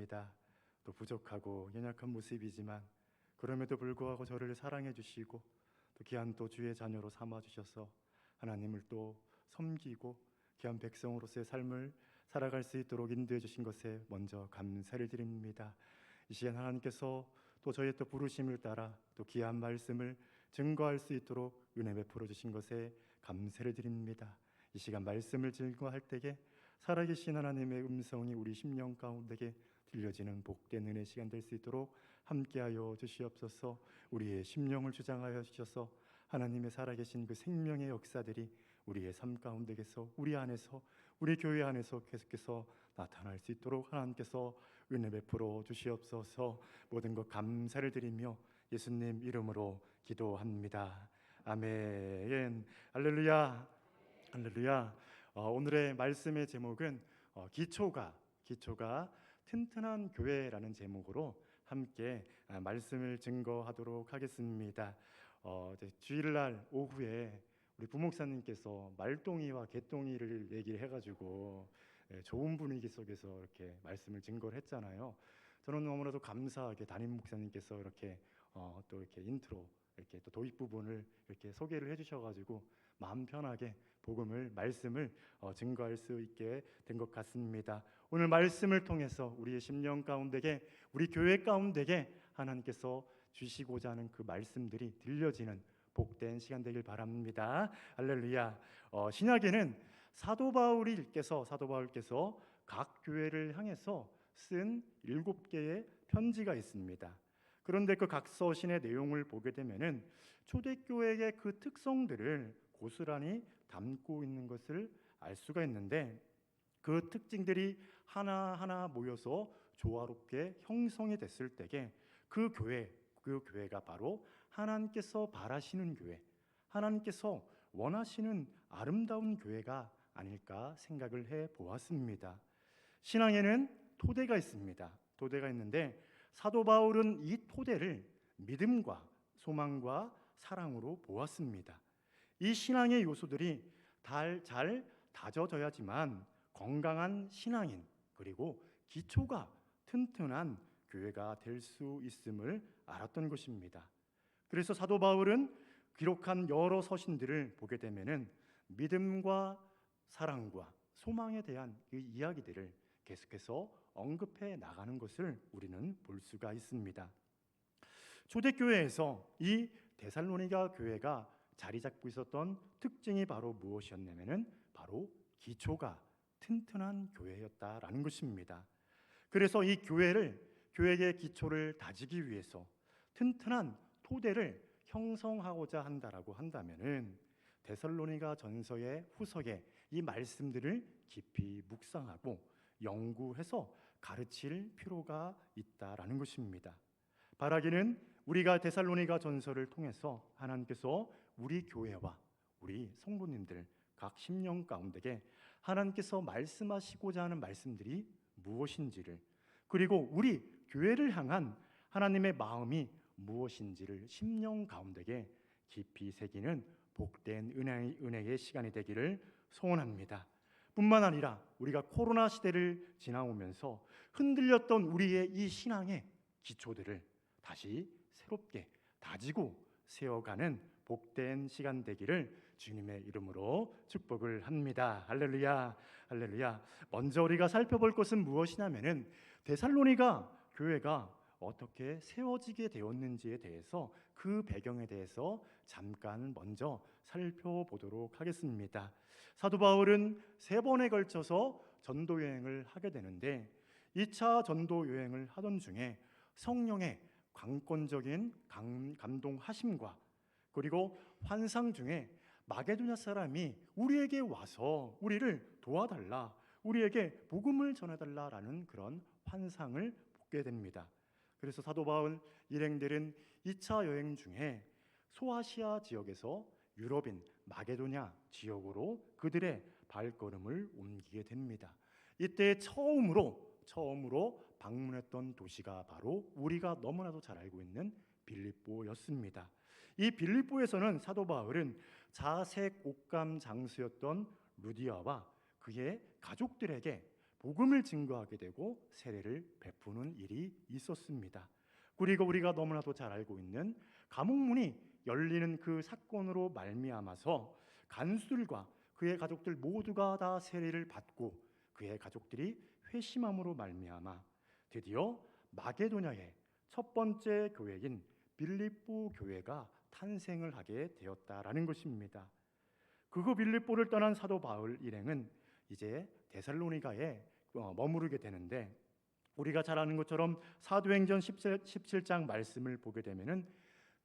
드립니다. 또 부족하고 연약한 모습이지만 그럼에도 불구하고 저를 사랑해 주시고 또 귀한 또 주의 자녀로 삼아 주셔서 하나님을 또 섬기고 귀한 백성으로서의 삶을 살아갈 수 있도록 인도해 주신 것에 먼저 감사를 드립니다. 이 시간 하나님께서 또 저의 또 부르심을 따라 또 귀한 말씀을 증거할 수 있도록 은혜 베풀어 주신 것에 감사를 드립니다. 이 시간 말씀을 증거할 때에 살아계신 하나님의 음성이 우리 심령 가운데에 들려지는 복된 은혜 시간 될 수 있도록 함께하여 주시옵소서. 우리의 심령을 주장하여 주셔서 하나님의 살아계신 그 생명의 역사들이 우리의 삶 가운데에서 우리 안에서 우리 교회 안에서 계속해서 나타날 수 있도록 하나님께서 은혜 베풀어 주시옵소서. 모든 것 감사를 드리며 예수님 이름으로 기도합니다. 아멘. 할렐루야. 할렐루야. 오늘의 말씀의 제목은 기초가 튼튼한 교회라는 제목으로 함께 말씀을 증거하도록 하겠습니다. 주일날 오후에 우리 부목사님께서 말동이와 개똥이를 얘기를 해가지고 좋은 분위기 속에서 이렇게 말씀을 증거를 했잖아요. 저는 너무나도 감사하게 담임 목사님께서 이렇게 또 이렇게 인트로 이렇게 또 도입 부분을 이렇게 소개를 해주셔가지고 마음 편하게 복음을 말씀을 증거할 수 있게 된 것 같습니다. 오늘 말씀을 통해서 우리의 심령 가운데에 우리 교회 가운데에 하나님께서 주시고자 하는 그 말씀들이 들려지는 복된 시간 되길 바랍니다. 할렐루야. 신약에는 사도 바울께서 각 교회를 향해서 쓴 7개의 편지가 있습니다. 그런데 그 각 서신의 내용을 보게 되면은 초대교회의 그 특성들을 고스란히 담고 있는 것을 알 수가 있는데 그 특징들이 하나하나 모여서 조화롭게 형성이 됐을 때에 그 교회가 바로 하나님께서 바라시는 교회, 하나님께서 원하시는 아름다운 교회가 아닐까 생각을 해 보았습니다. 신앙에는 토대가 있습니다. 토대가 있는데 사도 바울은 이 토대를 믿음과 소망과 사랑으로 보았습니다. 이 신앙의 요소들이 잘 다져져야지만 건강한 신앙인 그리고 기초가 튼튼한 교회가 될 수 있음을 알았던 것입니다. 그래서 사도 바울은 기록한 여러 서신들을 보게 되면은 믿음과 사랑과 소망에 대한 이 이야기들을 계속해서 언급해 나가는 것을 우리는 볼 수가 있습니다. 초대교회에서 이 데살로니가 교회가 자리 잡고 있었던 특징이 바로 무엇이었냐면은 바로 기초가 튼튼한 교회였다라는 것입니다. 그래서 이 교회의 기초를 다지기 위해서 튼튼한 토대를 형성하고자 한다라고 한다면은 데살로니가 전서의 후서에 이 말씀들을 깊이 묵상하고 연구해서 가르칠 필요가 있다라는 것입니다. 바라기는 우리가 데살로니가 전서를 통해서 하나님께서 우리 교회와 우리 성도님들 각 심령 가운데에 하나님께서 말씀하시고자 하는 말씀들이 무엇인지를 그리고 우리 교회를 향한 하나님의 마음이 무엇인지를 심령 가운데에 깊이 새기는 복된 은혜의 시간이 되기를 소원합니다. 뿐만 아니라 우리가 코로나 시대를 지나오면서 흔들렸던 우리의 이 신앙의 기초들을 다시 새롭게 다지고 세워가는 복된 시간 되기를 주님의 이름으로 축복을 합니다. 할렐루야, 할렐루야. 먼저 우리가 살펴볼 것은 무엇이냐면은 데살로니가 교회가 어떻게 세워지게 되었는지에 대해서 그 배경에 대해서 잠깐 먼저 살펴보도록 하겠습니다. 사도 바울은 3번에 걸쳐서 전도 여행을 하게 되는데 2차 전도 여행을 하던 중에 성령의 강권적인 감동하심과 그리고 환상 중에 마게도냐 사람이 우리에게 와서 우리를 도와달라, 우리에게 복음을 전해달라라는 그런 환상을 보게 됩니다. 그래서 사도 바울 일행들은 2차 여행 중에 소아시아 지역에서 유럽인 마게도냐 지역으로 그들의 발걸음을 옮기게 됩니다. 이때 처음으로 방문했던 도시가 바로 우리가 너무나도 잘 알고 있는 빌립보였습니다. 이 빌립보에서는 사도 바울은 자색 옥감 장수였던 루디아와 그의 가족들에게 복음을 증거하게 되고 세례를 베푸는 일이 있었습니다. 그리고 우리가 너무나도 잘 알고 있는 감옥문이 열리는 그 사건으로 말미암아서 간수들과 그의 가족들 모두가 다 세례를 받고 그의 가족들이 회심함으로 말미암아 드디어 마게도냐의 첫 번째 교회인 빌립보 교회가 탄생을 하게 되었다라는 것입니다. 그후 빌립보를 떠난 사도 바울 일행은 이제 데살로니가에 머무르게 되는데, 우리가 잘 아는 것처럼 사도행전 17장 말씀을 보게 되면은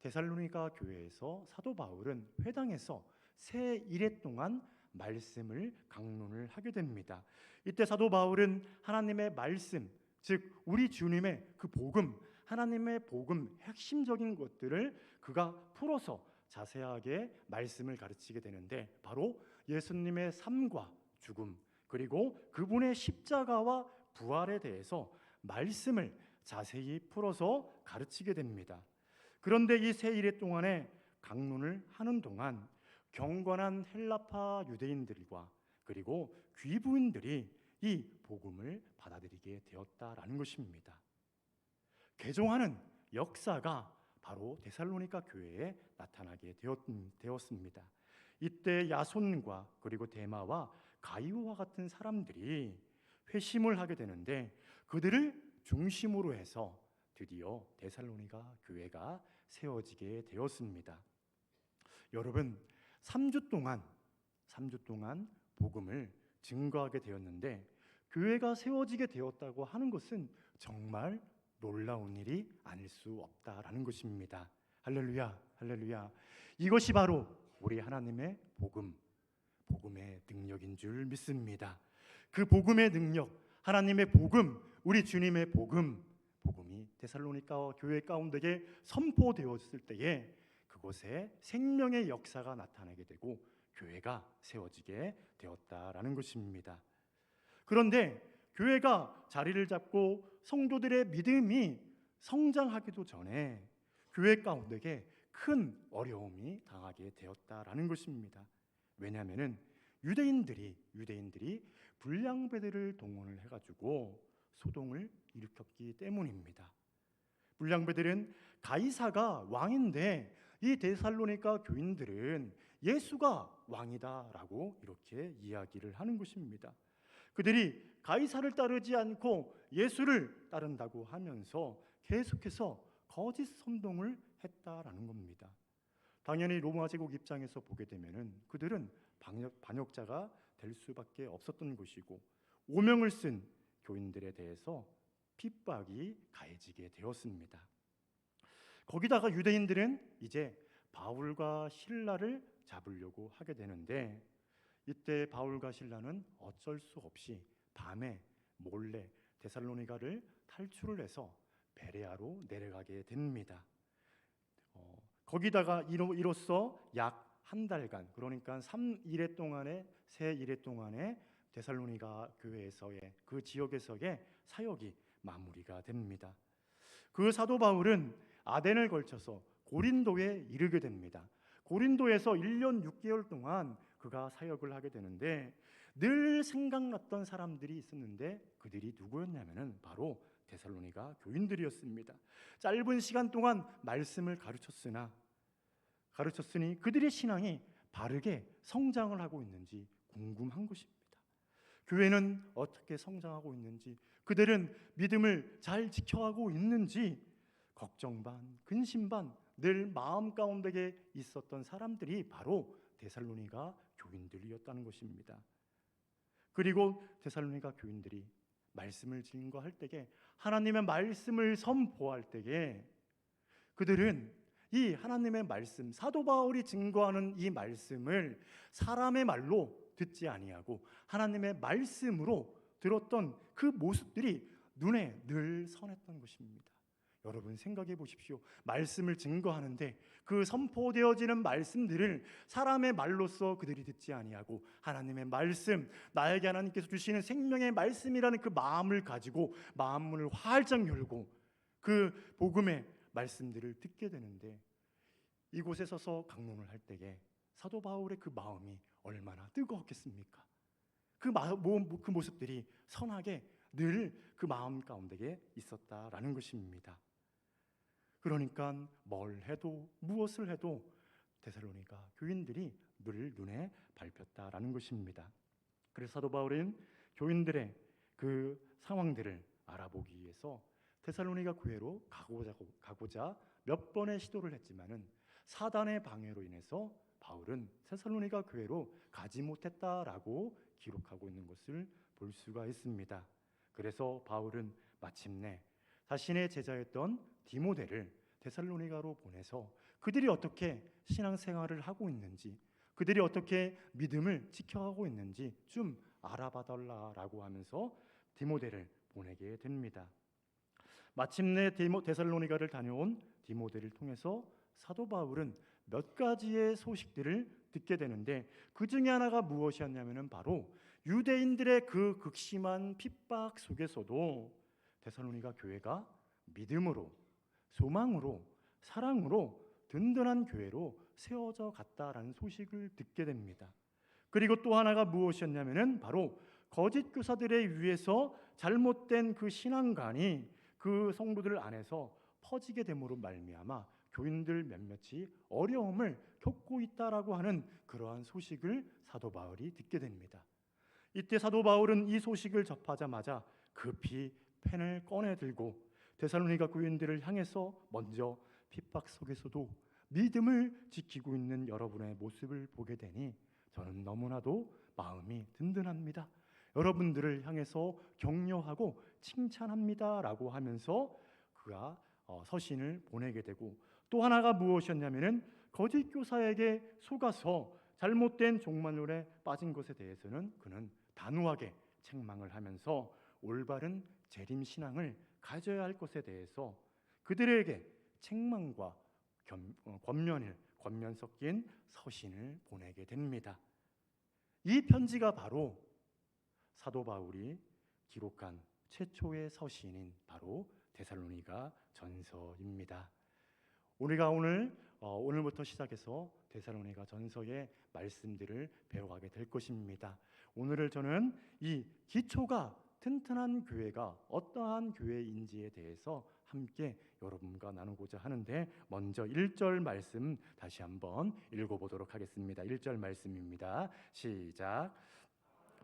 데살로니가 교회에서 사도 바울은 회당에서 새 일회 동안 말씀을 강론을 하게 됩니다. 이때 사도 바울은 하나님의 말씀, 즉 우리 주님의 그 복음, 하나님의 복음 핵심적인 것들을 그가 풀어서 자세하게 말씀을 가르치게 되는데, 바로 예수님의 삶과 죽음, 그리고 그분의 십자가와 부활에 대해서 말씀을 자세히 풀어서 가르치게 됩니다. 그런데 이 세 일회 동안에 강론을 하는 동안 경건한 헬라파 유대인들과 그리고 귀부인들이 이 복음을 받아들이게 되었다라는 것입니다. 개종하는 역사가 바로 데살로니가 교회에 나타나게 되었습니다. 이때 야손과 그리고 데마와 가이오와 같은 사람들이 회심을 하게 되는데, 그들을 중심으로 해서 드디어 데살로니가 교회가 세워지게 되었습니다. 여러분, 3주 동안 복음을 증거하게 되었는데, 교회가 세워지게 되었다고 하는 것은 정말 놀라운 일이 아닐 수 없다라는 것입니다. 할렐루야, 할렐루야. 이것이 바로 우리 하나님의 복음의 능력인 줄 믿습니다. 그 복음의 능력, 하나님의 복음, 우리 주님의 복음이 데살로니가 교회 가운데에 선포되었을 때에 그곳에 생명의 역사가 나타나게 되고 교회가 세워지게 되었다라는 것입니다. 그런데 교회가 자리를 잡고 성도들의 믿음이 성장하기도 전에 교회 가운데에 큰 어려움이 당하게 되었다라는 것입니다. 왜냐하면은 유대인들이 불량배들을 동원을 해가지고 소동을 일으켰기 때문입니다. 불량배들은 가이사가 왕인데 이 데살로니가 교인들은 예수가 왕이다라고 이렇게 이야기를 하는 것입니다. 그들이 가이사를 따르지 않고 예수를 따른다고 하면서 계속해서 거짓 선동을 했다라는 겁니다. 당연히 로마 제국 입장에서 보게 되면은 그들은 반역자가 될 수밖에 없었던 것이고, 오명을 쓴 교인들에 대해서 핍박이 가해지게 되었습니다. 거기다가 유대인들은 이제 바울과 실라를 잡으려고 하게 되는데, 이때 바울과 실라는 어쩔 수 없이 밤에 몰래 데살로니가를 탈출을 해서 베레아로 내려가게 됩니다. 거기다가 이로써 약 한 달간, 그러니까 새 일회 동안에 데살로니가 교회에서의 그 지역에서의 사역이 마무리가 됩니다. 그 사도 바울은 아덴을 걸쳐서 고린도에 이르게 됩니다. 고린도에서 1년 6개월 동안 그가 사역을 하게 되는데, 늘 생각났던 사람들이 있었는데 그들이 누구였냐면은 바로 데살로니가 교인들이었습니다. 짧은 시간 동안 말씀을 가르쳤으니 그들의 신앙이 바르게 성장을 하고 있는지 궁금한 것입니다. 교회는 어떻게 성장하고 있는지, 그들은 믿음을 잘 지켜가고 있는지 걱정 반, 근심 반, 늘 마음 가운데에 있었던 사람들이 바로 데살로니가 교인들이었다는 것입니다. 그리고 데살로니가 교인들이 말씀을 증거할 때에, 하나님의 말씀을 선포할 때에 그들은 이 하나님의 말씀, 사도 바울이 증거하는 이 말씀을 사람의 말로 듣지 아니하고 하나님의 말씀으로 들었던 그 모습들이 눈에 늘 선했던 것입니다. 여러분 생각해 보십시오. 말씀을 증거하는데 그 선포되어지는 말씀들을 사람의 말로써 그들이 듣지 아니하고 하나님의 말씀, 나에게 하나님께서 주시는 생명의 말씀이라는 그 마음을 가지고 마음문을 활짝 열고 그 복음의 말씀들을 듣게 되는데, 이곳에 서서 강론을 할 때에 사도 바울의 그 마음이 얼마나 뜨거웠겠습니까? 그 모습들이 선하게 늘 그 마음 가운데에 있었다라는 것입니다. 그러니까 뭘 해도 무엇을 해도 데살로니가 교인들이 늘 눈에 밟혔다라는 것입니다. 그래서 사도 바울은 교인들의 그 상황들을 알아보기 위해서 데살로니가 교회로 가고자 몇 번의 시도를 했지만은 사단의 방해로 인해서 바울은 데살로니가 교회로 가지 못했다라고 기록하고 있는 것을 볼 수가 있습니다. 그래서 바울은 마침내 자신의 제자였던 디모데를 데살로니가로 보내서 그들이 어떻게 신앙생활을 하고 있는지, 그들이 어떻게 믿음을 지켜가고 있는지 좀 알아봐달라라고 하면서 디모데를 보내게 됩니다. 마침내 데살로니가를 다녀온 디모데를 통해서 사도 바울은 몇 가지의 소식들을 듣게 되는데, 그 중에 하나가 무엇이었냐면은 바로 유대인들의 그 극심한 핍박 속에서도 데살로니가 교회가 믿음으로, 소망으로, 사랑으로 든든한 교회로 세워져 갔다라는 소식을 듣게 됩니다. 그리고 또 하나가 무엇이었냐면은 바로 거짓 교사들에 의해서 잘못된 그 신앙관이 그 성도들 안에서 퍼지게 됨으로 말미암아 교인들 몇몇이 어려움을 겪고 있다라고 하는 그러한 소식을 사도 바울이 듣게 됩니다. 이때 사도 바울은 이 소식을 접하자마자 급히 펜을 꺼내 들고 데살로니가 교인들을 향해서 먼저 핍박 속에서도 믿음을 지키고 있는 여러분의 모습을 보게 되니 저는 너무나도 마음이 든든합니다. 여러분들을 향해서 격려하고 칭찬합니다라고 하면서 그가 서신을 보내게 되고, 또 하나가 무엇이었냐면은 거짓 교사에게 속아서 잘못된 종말론에 빠진 것에 대해서는 그는 단호하게 책망을 하면서 올바른 재림 신앙을 가져야 할 것에 대해서 그들에게 책망과 권면 섞인 서신을 보내게 됩니다. 이 편지가 바로 사도 바울이 기록한 최초의 서신인 바로 데살로니가 전서입니다. 우리가 오늘부터 시작해서 데살로니가 전서의 말씀들을 배워가게 될 것입니다. 오늘을 저는 이 기초가 튼튼한 교회가 어떠한 교회인지에 대해서 함께 여러분과 나누고자 하는데, 먼저 1절 말씀 다시 한번 읽어보도록 하겠습니다. 1절 말씀입니다. 시작.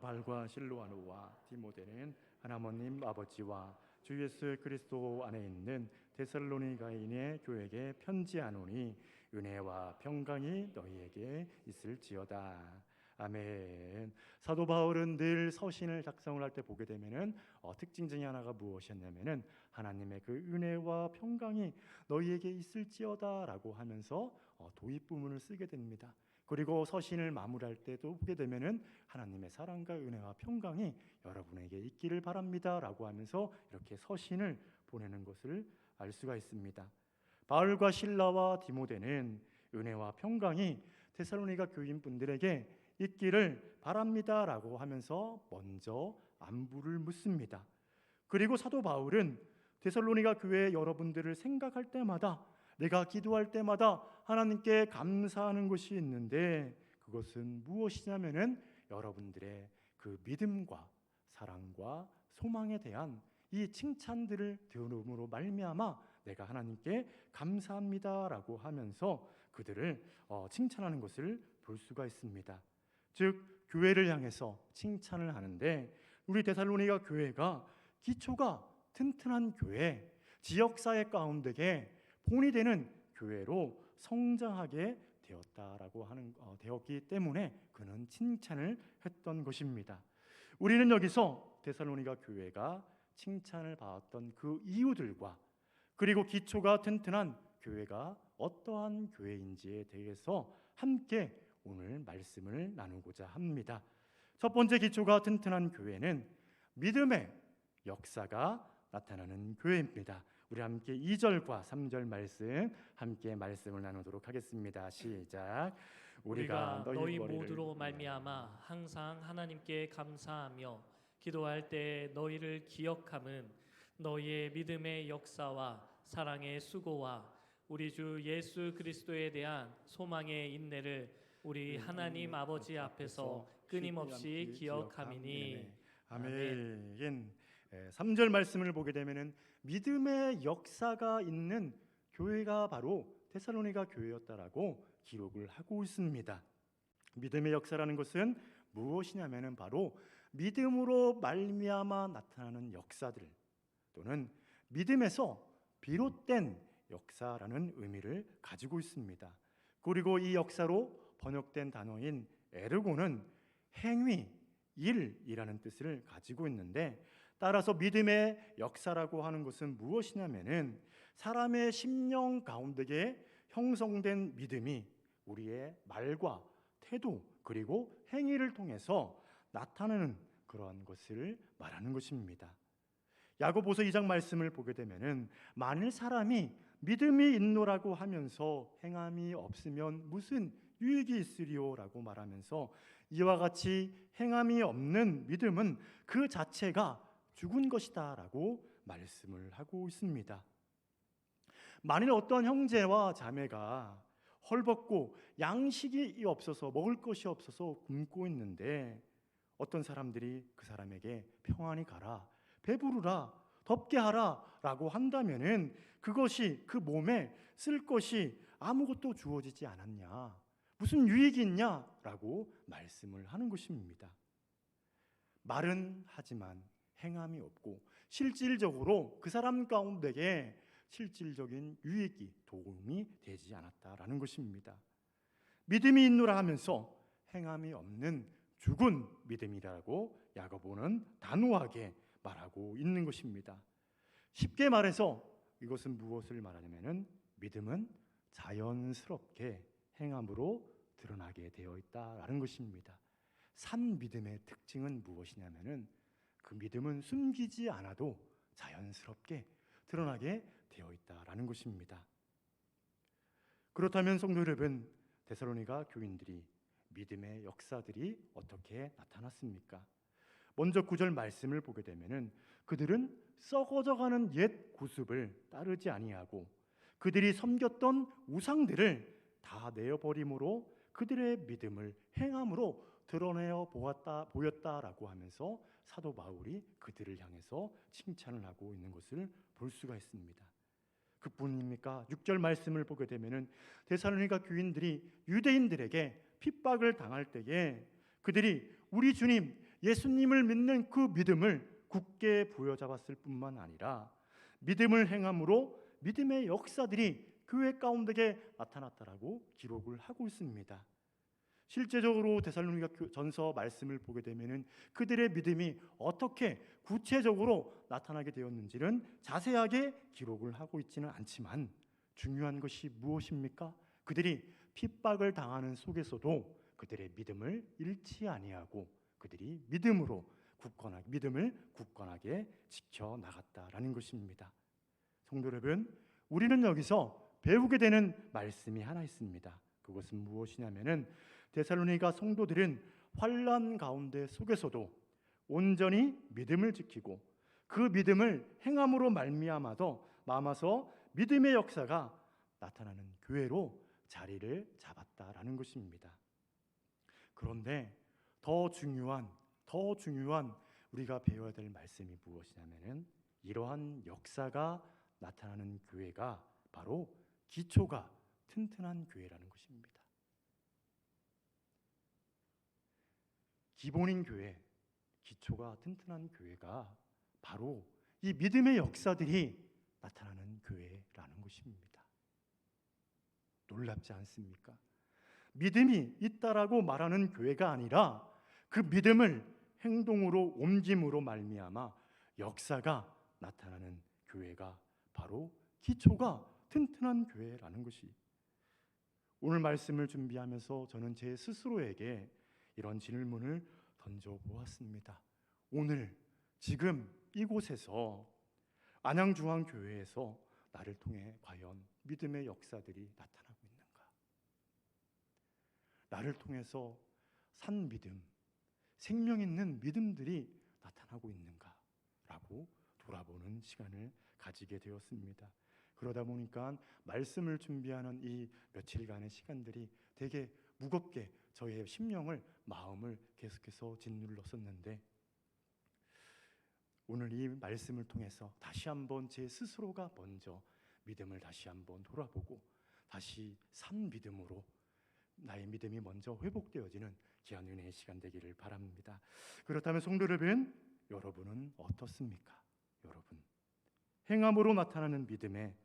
바울과 실로아노와 디모데는 하나님 아버지와 주 예수 그리스도 안에 있는 데살로니가인의 교회에게 편지하노니 은혜와 평강이 너희에게 있을지어다. 아멘. 사도 바울은 늘 서신을 작성을 할 때 보게 되면은 특징 중에 하나가 무엇이었냐면은 하나님의 그 은혜와 평강이 너희에게 있을지어다라고 하면서 도입 부문을 쓰게 됩니다. 그리고 서신을 마무리할 때도 보게 되면은 하나님의 사랑과 은혜와 평강이 여러분에게 있기를 바랍니다라고 하면서 이렇게 서신을 보내는 것을 알 수가 있습니다. 바울과 실라와 디모데는 은혜와 평강이 데살로니가 교인분들에게 있기를 바랍니다라고 하면서 먼저 안부를 묻습니다. 그리고 사도 바울은 데살로니가 교회 여러분들을 생각할 때마다, 내가 기도할 때마다 하나님께 감사하는 것이 있는데, 그것은 무엇이냐면은 여러분들의 그 믿음과 사랑과 소망에 대한 이 칭찬들을 들음으로 말미암아 내가 하나님께 감사합니다라고 하면서 그들을 칭찬하는 것을 볼 수가 있습니다. 즉 교회를 향해서 칭찬을 하는데, 우리 데살로니가 교회가 기초가 튼튼한 교회, 지역사회 가운데에 본이 되는 교회로 성장하게 되었기 때문에 그는 칭찬을 했던 것입니다. 우리는 여기서 데살로니가 교회가 칭찬을 받았던 그 이유들과 그리고 기초가 튼튼한 교회가 어떠한 교회인지에 대해서 함께 오늘 말씀을 나누고자 합니다. 첫 번째 기초가 튼튼한 교회는 믿음의 역사가 나타나는 교회입니다. 우리 함께 2절과 3절 말씀 함께 말씀을 나누도록 하겠습니다. 시작. 우리가 너희 모두로 말미암아 항상 하나님께 감사하며 기도할 때 너희를 기억함은 너희의 믿음의 역사와 사랑의 수고와 우리 주 예수 그리스도에 대한 소망의 인내를 우리 하나님 아버지 앞에서 끊임없이 기억함이니. 아멘. 3절 말씀을 보게 되면은 믿음의 역사가 있는 교회가 바로 데살로니가 교회였다라고 기록을 하고 있습니다. 믿음의 역사라는 것은 무엇이냐면은 바로 믿음으로 말미암아 나타나는 역사들 또는 믿음에서 비롯된 역사라는 의미를 가지고 있습니다. 그리고 이 역사로 번역된 단어인 에르고는 행위, 일이라는 뜻을 가지고 있는데, 따라서 믿음의 역사라고 하는 것은 무엇이냐면은 사람의 심령 가운데에 형성된 믿음이 우리의 말과 태도 그리고 행위를 통해서 나타나는 그러한 것을 말하는 것입니다. 야고보서 2장 말씀을 보게 되면은 만일 사람이 믿음이 있노라고 하면서 행함이 없으면 무슨 유익이 있으리오라고 말하면서 이와 같이 행함이 없는 믿음은 그 자체가 죽은 것이다라고 말씀을 하고 있습니다. 만일 어떤 형제와 자매가 헐벗고 양식이 없어서 먹을 것이 없어서 굶고 있는데 어떤 사람들이 그 사람에게 평안히 가라, 배부르라, 덥게 하라 라고 한다면은 그것이 그 몸에 쓸 것이 아무것도 주어지지 않았냐, 무슨 유익이 있냐 라고 말씀을 하는 것입니다. 말은 하지만 행함이 없고 실질적으로 그 사람 가운데에 실질적인 유익이 도움이 되지 않았다라는 것입니다. 믿음이 있노라 하면서 행함이 없는 죽은 믿음이라고 야고보는 단호하게 말하고 있는 것입니다. 쉽게 말해서 이것은 무엇을 말하냐면은 믿음은 자연스럽게 행함으로 드러나게 되어 있다라는 것입니다. 산 믿음의 특징은 무엇이냐면은 그 믿음은 숨기지 않아도 자연스럽게 드러나게 되어 있다라는 것입니다. 그렇다면 성도 여러분, 데살로니가 교인들이 믿음의 역사들이 어떻게 나타났습니까? 먼저 9절 말씀을 보게 되면은 그들은 썩어져가는 옛 구습을 따르지 아니하고 그들이 섬겼던 우상들을 다 내어버림으로 그들의 믿음을 행함으로 드러내어 보였다라고 하면서 사도 바울이 그들을 향해서 칭찬을 하고 있는 것을 볼 수가 있습니다. 그뿐입니까? 6절 말씀을 보게 되면은 데살로니가 교인들이 유대인들에게 핍박을 당할 때에 그들이 우리 주님 예수님을 믿는 그 믿음을 굳게 부여잡았을 뿐만 아니라 믿음을 행함으로 믿음의 역사들이 교회 가운데에 나타났다라고 기록을 하고 있습니다. 실제적으로 데살로니가 전서 말씀을 보게 되면은 그들의 믿음이 어떻게 구체적으로 나타나게 되었는지는 자세하게 기록을 하고 있지는 않지만 중요한 것이 무엇입니까? 그들이 핍박을 당하는 속에서도 그들의 믿음을 잃지 아니하고 그들이 믿음을 굳건하게 지켜 나갔다라는 것입니다. 성도 여러분, 우리는 여기서 배우게 되는 말씀이 하나 있습니다. 그것은 무엇이냐면은 데살로니가 성도들은 환난 가운데 속에서도 온전히 믿음을 지키고 그 믿음을 행함으로 말미암아서 믿음의 역사가 나타나는 교회로 자리를 잡았다라는 것입니다. 그런데 더 중요한 우리가 배워야 될 말씀이 무엇이냐면은 이러한 역사가 나타나는 교회가 바로 기초가 튼튼한 교회라는 것입니다. 기본인 교회, 기초가 튼튼한 교회가 바로 이 믿음의 역사들이 나타나는 교회라는 것입니다. 놀랍지 않습니까? 믿음이 있다라고 말하는 교회가 아니라 그 믿음을 행동으로 옮김으로 말미암아 역사가 나타나는 교회가 바로 기초가 튼튼한 교회라는 것이, 오늘 말씀을 준비하면서 저는 제 스스로에게 이런 질문을 던져보았습니다. 오늘 지금 이곳에서 안양중앙교회에서 나를 통해 과연 믿음의 역사들이 나타나고 있는가? 나를 통해서 산 믿음, 생명 있는 믿음들이 나타나고 있는가? 라고 돌아보는 시간을 가지게 되었습니다. 그러다 보니까 말씀을 준비하는 이 며칠간의 시간들이 되게 무겁게 저의 심령을, 마음을 계속해서 짓눌렀었는데, 오늘 이 말씀을 통해서 다시 한번 제 스스로가 먼저 믿음을 다시 한번 돌아보고 다시 산 믿음으로 나의 믿음이 먼저 회복되어지는 귀한 은혜의 시간 되기를 바랍니다. 그렇다면 성도 여러분은 어떻습니까? 여러분, 행함으로 나타나는 믿음의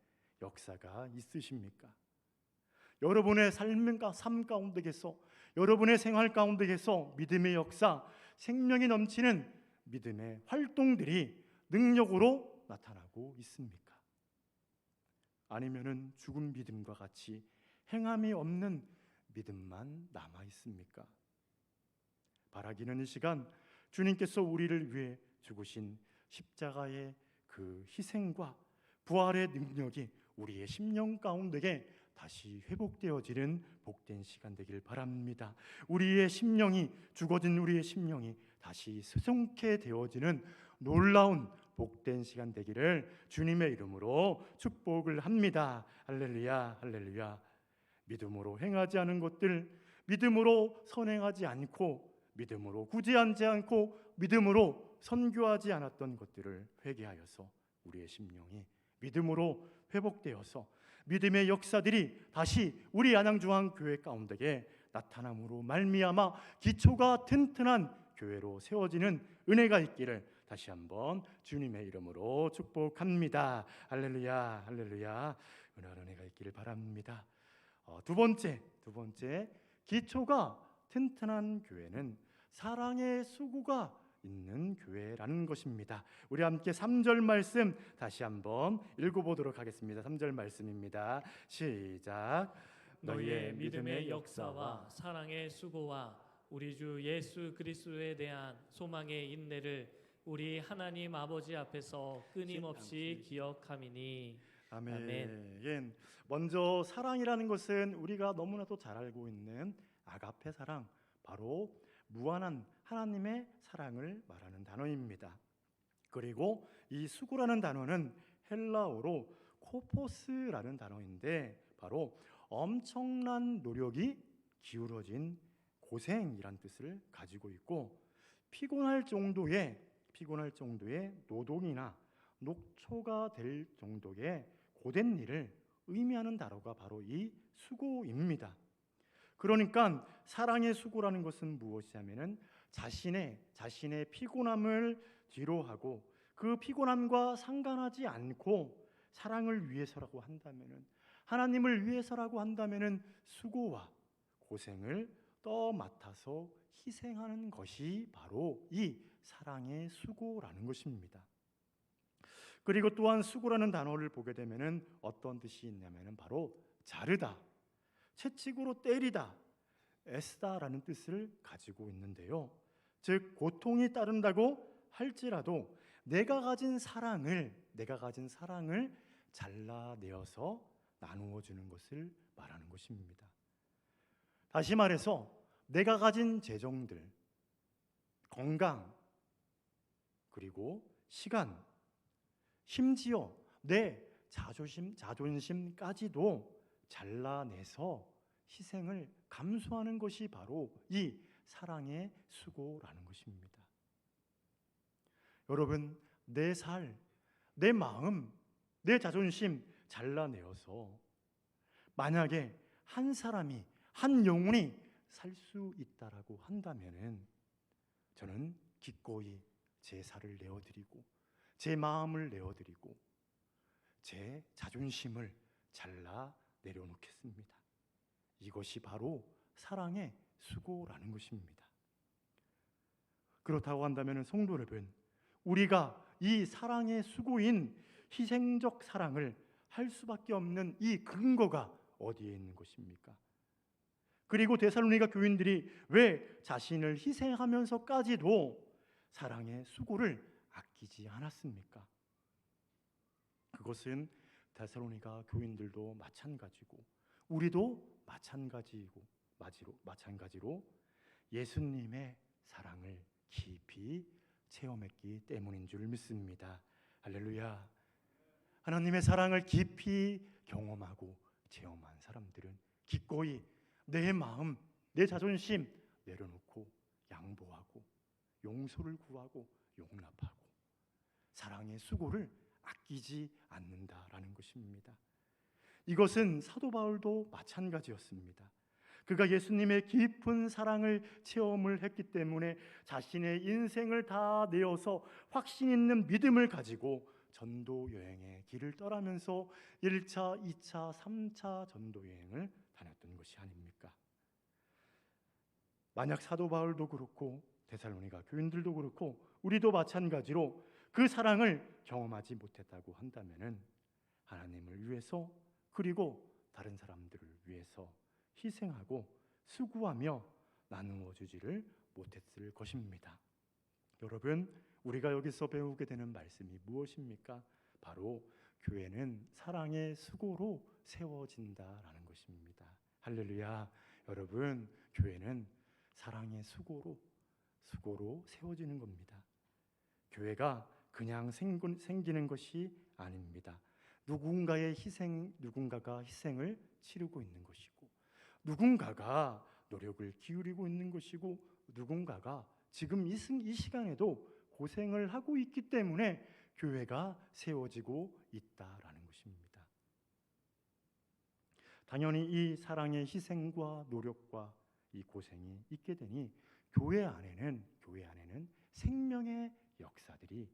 역사가 있으십니까? 여러분의 삶 가운데에서, 여러분의 생활 가운데에서 믿음의 역사, 생명이 넘치는 믿음의 활동들이 능력으로 나타나고 있습니까? 아니면은 죽은 믿음과 같이 행함이 없는 믿음만 남아 있습니까? 바라기는 이 시간 주님께서 우리를 위해 죽으신 십자가의 그 희생과 부활의 능력이 우리의 심령 가운데에 다시 회복되어지는 복된 시간 되길 바랍니다. 우리의 심령이, 죽어진 우리의 심령이 다시 수송케 되어지는 놀라운 복된 시간 되기를 주님의 이름으로 축복을 합니다. 할렐루야, 할렐루야. 믿음으로 행하지 않은 것들, 믿음으로 선행하지 않고, 믿음으로 구제하지 않고, 믿음으로 선교하지 않았던 것들을 회개하여서 우리의 심령이 믿음으로 회복되어서 믿음의 역사들이 다시 우리 안양중앙교회 가운데에 나타남으로 말미암아 기초가 튼튼한 교회로 세워지는 은혜가 있기를 다시 한번 주님의 이름으로 축복합니다. 할렐루야, 할렐루야. 은혜가 있기를 바랍니다. 두 번째, 기초가 튼튼한 교회는 사랑의 수고가 있는 교회라는 것입니다. 우리 함께 3절 말씀 다시 한번 읽어보도록 하겠습니다. 3절 말씀입니다. 시작. 너희의 믿음의 역사와 사랑의 수고와 우리 주 예수 그리스도에 대한 소망의 인내를 우리 하나님 아버지 앞에서 끊임없이 기억함이니. 아멘. 먼저 사랑이라는 것은 우리가 너무나도 잘 알고 있는 아가페 사랑, 바로 무한한 하나님의 사랑을 말하는 단어입니다. 그리고 이 수고라는 단어는 헬라어로 코포스라는 단어인데 바로 엄청난 노력이 기울어진 고생이란 뜻을 가지고 있고, 피곤할 정도의 노동이나 녹초가 될 정도의 고된 일을 의미하는 단어가 바로 이 수고입니다. 그러니까 사랑의 수고라는 것은 무엇이냐면은 자신의 피곤함을 뒤로하고 그 피곤함과 상관하지 않고 사랑을 위해서라고 한다면은, 하나님을 위해서라고 한다면은 수고와 고생을 떠맡아서 희생하는 것이 바로 이 사랑의 수고라는 것입니다. 그리고 또한 수고라는 단어를 보게 되면은 어떤 뜻이 있냐면은 바로 자르다, 채찍으로 때리다, 애쓰다라는 뜻을 가지고 있는데요. 즉 고통이 따른다고 할지라도 내가 가진 사랑을 잘라내어서 나누어 주는 것을 말하는 것입니다. 다시 말해서 내가 가진 재정들, 건강, 그리고 시간, 심지어 내 자존심까지도 잘라내서 희생을 감수하는 것이 바로 이 사랑의 수고라는 것입니다. 여러분, 내 내 마음, 내 자존심 잘라내어서 만약에 한 사람이, 한 영혼이 살 수 있다라고 한다면은 저는 기꺼이 제 살을 내어드리고 제 마음을 내어드리고 제 자존심을 잘라 내려놓겠습니다. 이것이 바로 사랑의 수고라는 것입니다. 그렇다고 한다면 성도 여러분, 우리가 이 사랑의 수고인 희생적 사랑을 할 수밖에 없는 이 근거가 어디에 있는 것입니까? 그리고 데살로니가 교인들이 왜 자신을 희생하면서까지도 사랑의 수고를 아끼지 않았습니까? 그것은 데살로니가 교인들도 마찬가지고 우리도 마찬가지로 예수님의 사랑을 깊이 체험했기 때문인 줄 믿습니다. 할렐루야. 하나님의 사랑을 깊이 경험하고 체험한 사람들은 기꺼이 내 마음, 내 자존심 내려놓고 양보하고 용서를 구하고 용납하고 사랑의 수고를 아끼지 않는다라는 것입니다. 이것은 사도 바울도 마찬가지였습니다. 그가 예수님의 깊은 사랑을 체험을 했기 때문에 자신의 인생을 다 내어서 확신 있는 믿음을 가지고 전도 여행의 길을 떠나면서 1차, 2차, 3차 전도 여행을 다녔던 것이 아닙니까? 만약 사도 바울도 그렇고 데살로니가 교인들도 그렇고 우리도 마찬가지로 그 사랑을 경험하지 못했다고 한다면은 하나님을 위해서 그리고 다른 사람들을 위해서 희생하고 수고하며 나누어 주지를 못했을 것입니다. 여러분, 우리가 여기서 배우게 되는 말씀이 무엇입니까? 바로 교회는 사랑의 수고로 세워진다라는 것입니다. 할렐루야. 여러분, 교회는 사랑의 수고로 세워지는 겁니다. 교회가 그냥 생기는 것이 아닙니다. 누군가가 희생을 치르고 있는 것이고, 누군가가 노력을 기울이고 있는 것이고, 누군가가 지금 이 시간에도 고생을 하고 있기 때문에 교회가 세워지고 있다라는 것입니다. 당연히 이 사랑의 희생과 노력과 이 고생이 있게 되니 교회 안에는 생명의 역사들이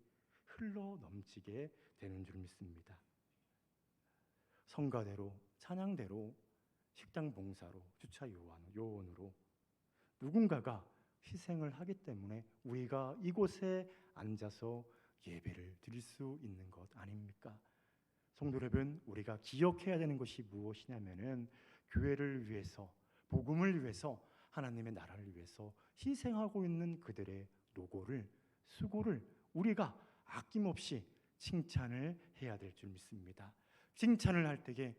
흘러 넘치게 되는 줄 믿습니다. 성가대로, 찬양대로, 식당 봉사로, 주차 요원으로 누군가가 희생을 하기 때문에 우리가 이곳에 앉아서 예배를 드릴 수 있는 것 아닙니까? 성도 여러분, 우리가 기억해야 되는 것이 무엇이냐면은 교회를 위해서, 복음을 위해서, 하나님의 나라를 위해서 희생하고 있는 그들의 수고를 우리가 아낌없이 칭찬을 해야 될 줄 믿습니다. 칭찬을 할 때에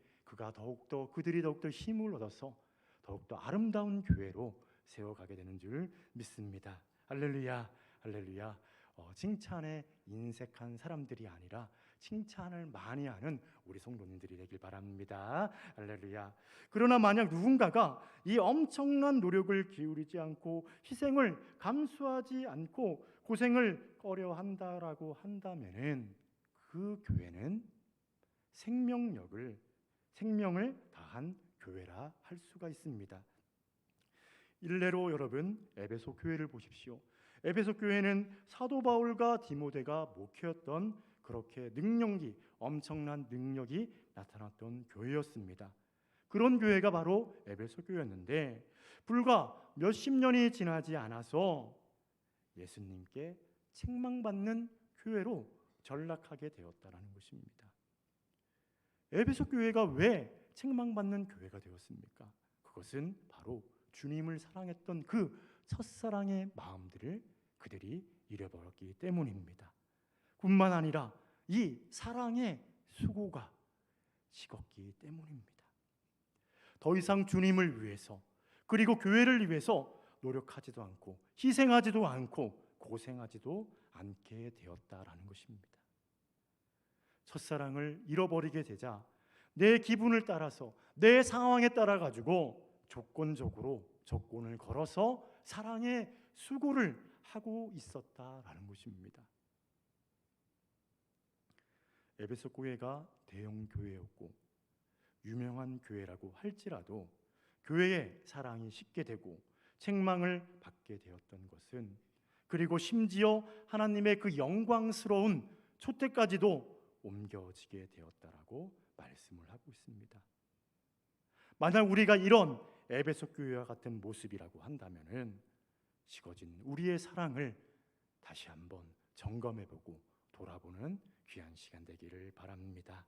그들이 더욱더 힘을 얻어서 더욱더 아름다운 교회로 세워가게 되는 줄 믿습니다. 할렐루야, 할렐루야. 칭찬에 인색한 사람들이 아니라 칭찬을 많이 하는 우리 성도님들이 되길 바랍니다. 할렐루야. 그러나 만약 누군가가 이 엄청난 노력을 기울이지 않고 희생을 감수하지 않고 고생을 꺼려한다라고 한다면은 그 교회는 생명을 다한 교회라 할 수가 있습니다. 일례로 여러분, 에베소 교회를 보십시오. 에베소 교회는 사도 바울과 디모데가 목회였던 그렇게 엄청난 능력이 나타났던 교회였습니다. 그런 교회가 바로 에베소 교회였는데 불과 몇십 년이 지나지 않아서 예수님께 책망받는 교회로 전락하게 되었다라는 것입니다. 에베소 교회가 왜 책망받는 교회가 되었습니까? 그것은 바로 주님을 사랑했던 그 첫사랑의 마음들을 그들이 잃어버렸기 때문입니다. 뿐만 아니라 이 사랑의 수고가 식었기 때문입니다. 더 이상 주님을 위해서 그리고 교회를 위해서 노력하지도 않고 희생하지도 않고 고생하지도 않게 되었다라는 것입니다. 첫사랑을 잃어버리게 되자 내 기분을 따라서 내 상황에 따라 가지고 조건을 걸어서 사랑의 수고를 하고 있었다라는 것입니다. 에베소 교회가 대형 교회였고 유명한 교회라고 할지라도 교회의 사랑이 식게 되고 책망을 받게 되었던 것은, 그리고 심지어 하나님의 그 영광스러운 촛대까지도 옮겨지게 되었다라고 말씀을 하고 있습니다. 만약 우리가 이런 에베소 교회와 같은 모습이라고 한다면은 식어진 우리의 사랑을 다시 한번 점검해보고 돌아보는 귀한 시간 되기를 바랍니다.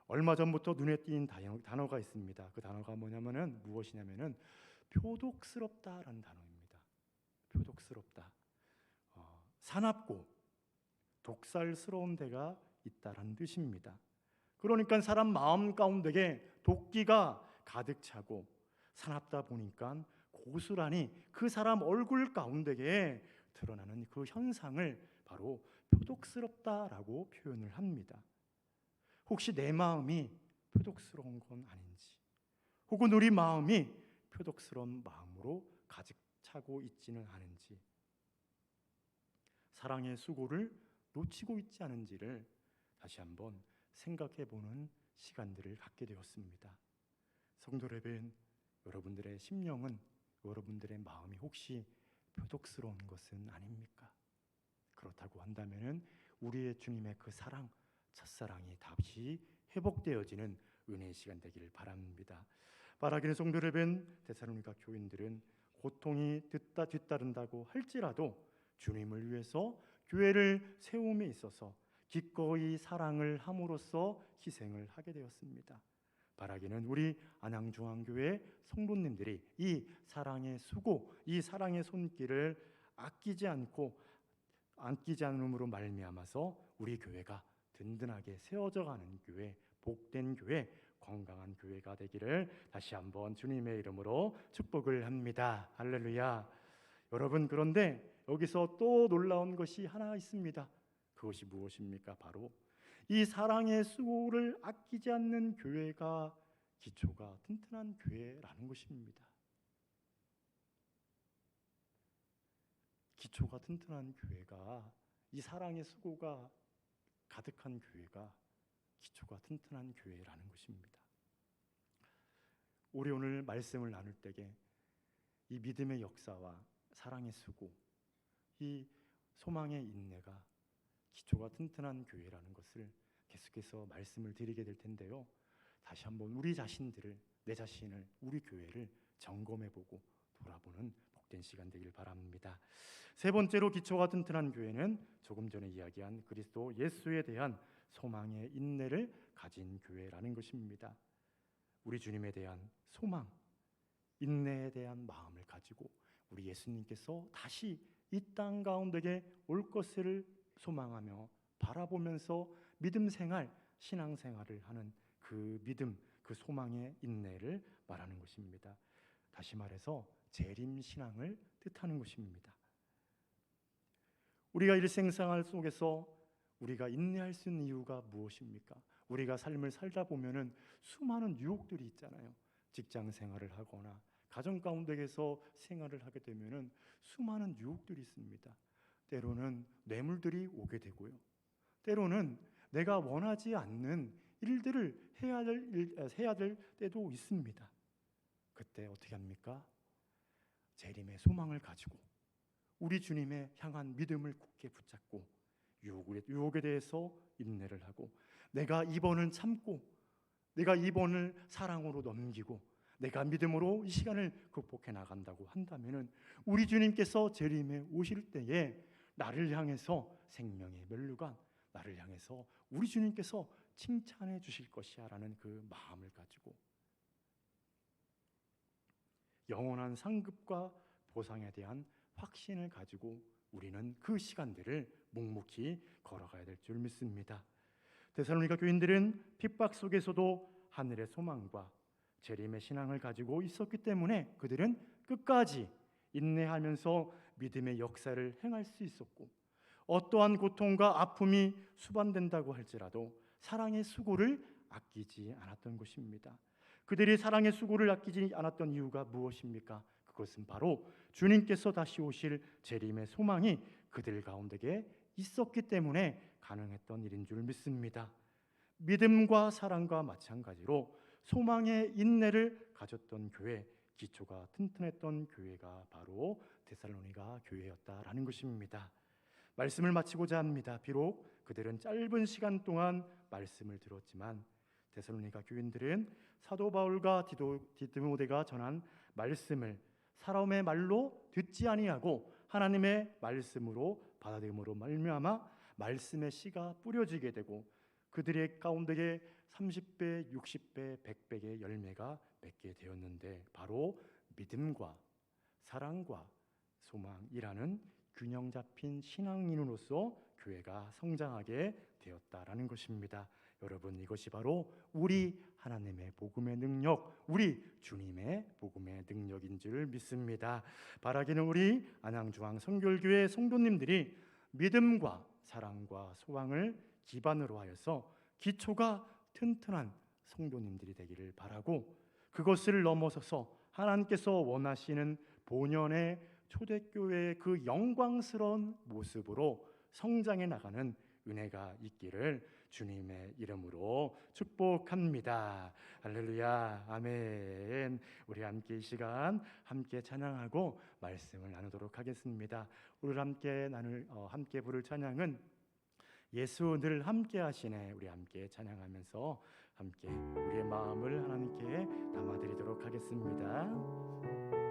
얼마 전부터 눈에 띈 단어가 있습니다. 그 단어가 무엇이냐면은 표독스럽다라는 단어입니다. 표독스럽다. 사납고 독살스러운 데가 있다라는 뜻입니다. 그러니까 사람 마음 가운데에 도끼가 가득 차고 사납다 보니까 고스란히 그 사람 얼굴 가운데에 드러나는 그 현상을 바로 표독스럽다라고 표현을 합니다. 혹시 내 마음이 표독스러운 건 아닌지, 혹은 우리 마음이 표독스러운 마음으로 가득 차고 있지는 않은지, 사랑의 수고를 놓치고 있지 않은지를 다시 한번 생각해 보는 시간들을 갖게 되었습니다. 성도 여러분, 여러분들의 심령은, 여러분들의 마음이 혹시 표독스러운 것은 아닙니까? 그렇다고 한다면은 우리의 주님의 그 사랑, 첫사랑이 다시 회복되어지는 은혜의 시간 되기를 바랍니다. 바라기는 성도 여러분, 데살로니가 교인들은 고통이 뒤따른다고 할지라도 주님을 위해서 교회를 세움에 있어서 기꺼이 사랑을 함으로써 희생을 하게 되었습니다. 바라기는 우리 안양중앙교회 성도님들이 이 사랑의 수고, 이 사랑의 손길을 아끼지 않음으로 말미암아서 우리 교회가 든든하게 세워져 가는 교회, 복된 교회, 건강한 교회가 되기를 다시 한번 주님의 이름으로 축복을 합니다. 할렐루야. 여러분, 그런데 여기서 또 놀라운 것이 하나 있습니다. 그것이 무엇입니까? 바로 이 사랑의 수고를 아끼지 않는 교회가 기초가 튼튼한 교회라는 것입니다. 기초가 튼튼한 교회가, 이 사랑의 수고가 가득한 교회가 기초가 튼튼한 교회라는 것입니다. 우리 오늘 말씀을 나눌 때에 이 믿음의 역사와 사랑의 수고, 이 소망의 인내가 기초가 튼튼한 교회라는 것을 계속해서 말씀을 드리게 될 텐데요. 다시 한번 우리 자신들을, 내 자신을, 우리 교회를 점검해보고 돌아보는 복된 시간 되길 바랍니다. 세 번째로 기초가 튼튼한 교회는 조금 전에 이야기한 그리스도 예수에 대한 소망의 인내를 가진 교회라는 것입니다. 우리 주님에 대한 소망, 인내에 대한 마음을 가지고 우리 예수님께서 다시 이 땅 가운데에 올 것을 소망하며 바라보면서 믿음 생활, 신앙 생활을 하는 그 믿음, 그 소망의 인내를 말하는 것입니다. 다시 말해서 재림 신앙을 뜻하는 것입니다. 우리가 일생생활 속에서 우리가 인내할 수 있는 이유가 무엇입니까? 우리가 삶을 살다 보면은 수많은 유혹들이 있잖아요. 직장 생활을 하거나 가정 가운데에서 생활을 하게 되면은 수많은 유혹들이 있습니다. 때로는 뇌물들이 오게 되고요. 때로는 내가 원하지 않는 일들을 해야 될 때도 있습니다. 그때 어떻게 합니까? 재림의 소망을 가지고 우리 주님의 향한 믿음을 굳게 붙잡고 유혹에 대해서 인내를 하고, 내가 이번은 참고, 내가 이번을 사랑으로 넘기고, 내가 믿음으로 이 시간을 극복해 나간다고 한다면은 우리 주님께서 재림에 오실 때에 나를 향해서 생명의 면류관, 나를 향해서 우리 주님께서 칭찬해 주실 것이야라는 그 마음을 가지고 영원한 상급과 보상에 대한 확신을 가지고 우리는 그 시간들을 묵묵히 걸어가야 될 줄 믿습니다. 데살로니가 교인들은 핍박 속에서도 하늘의 소망과 재림의 신앙을 가지고 있었기 때문에 그들은 끝까지 인내하면서 믿음의 역사를 행할 수 있었고, 어떠한 고통과 아픔이 수반된다고 할지라도 사랑의 수고를 아끼지 않았던 것입니다. 그들이 사랑의 수고를 아끼지 않았던 이유가 무엇입니까? 그것은 바로 주님께서 다시 오실 재림의 소망이 그들 가운데에 있었기 때문에 가능했던 일인 줄 믿습니다. 믿음과 사랑과 마찬가지로 소망의 인내를 가졌던 교회, 기초가 튼튼했던 교회가 바로 데살로니가 교회였다라는 것입니다. 말씀을 마치고자 합니다. 비록 그들은 짧은 시간 동안 말씀을 들었지만 데살로니가 교인들은 사도 바울과 디모데가 전한 말씀을 사람의 말로 듣지 아니하고 하나님의 말씀으로 받아들임으로 말미암아 말씀의 씨가 뿌려지게 되고 그들의 가운데에 30배, 60배, 100배의 열매가 맺게 되었는데, 바로 믿음과 사랑과 소망이라는 균형 잡힌 신앙인으로서 교회가 성장하게 되었다라는 것입니다. 여러분, 이것이 바로 우리 하나님의 복음의 능력, 우리 주님의 복음의 능력인 줄 믿습니다. 바라기는 우리 안양중앙 성결교회 성도님들이 믿음과 사랑과 소망을 기반으로 하여서 기초가 튼튼한 성도님들이 되기를 바라고, 그것을 넘어서서 하나님께서 원하시는 본연의 초대교회의 그 영광스러운 모습으로 성장해 나가는 은혜가 있기를 주님의 이름으로 축복합니다. 할렐루야, 아멘. 우리 함께 이 시간 함께 찬양하고 말씀을 나누도록 하겠습니다. 우리 함께 부를 찬양은 예수 늘 함께 하시네. 우리 함께 찬양하면서 함께 우리의 마음을 하나님께 담아드리도록 하겠습니다.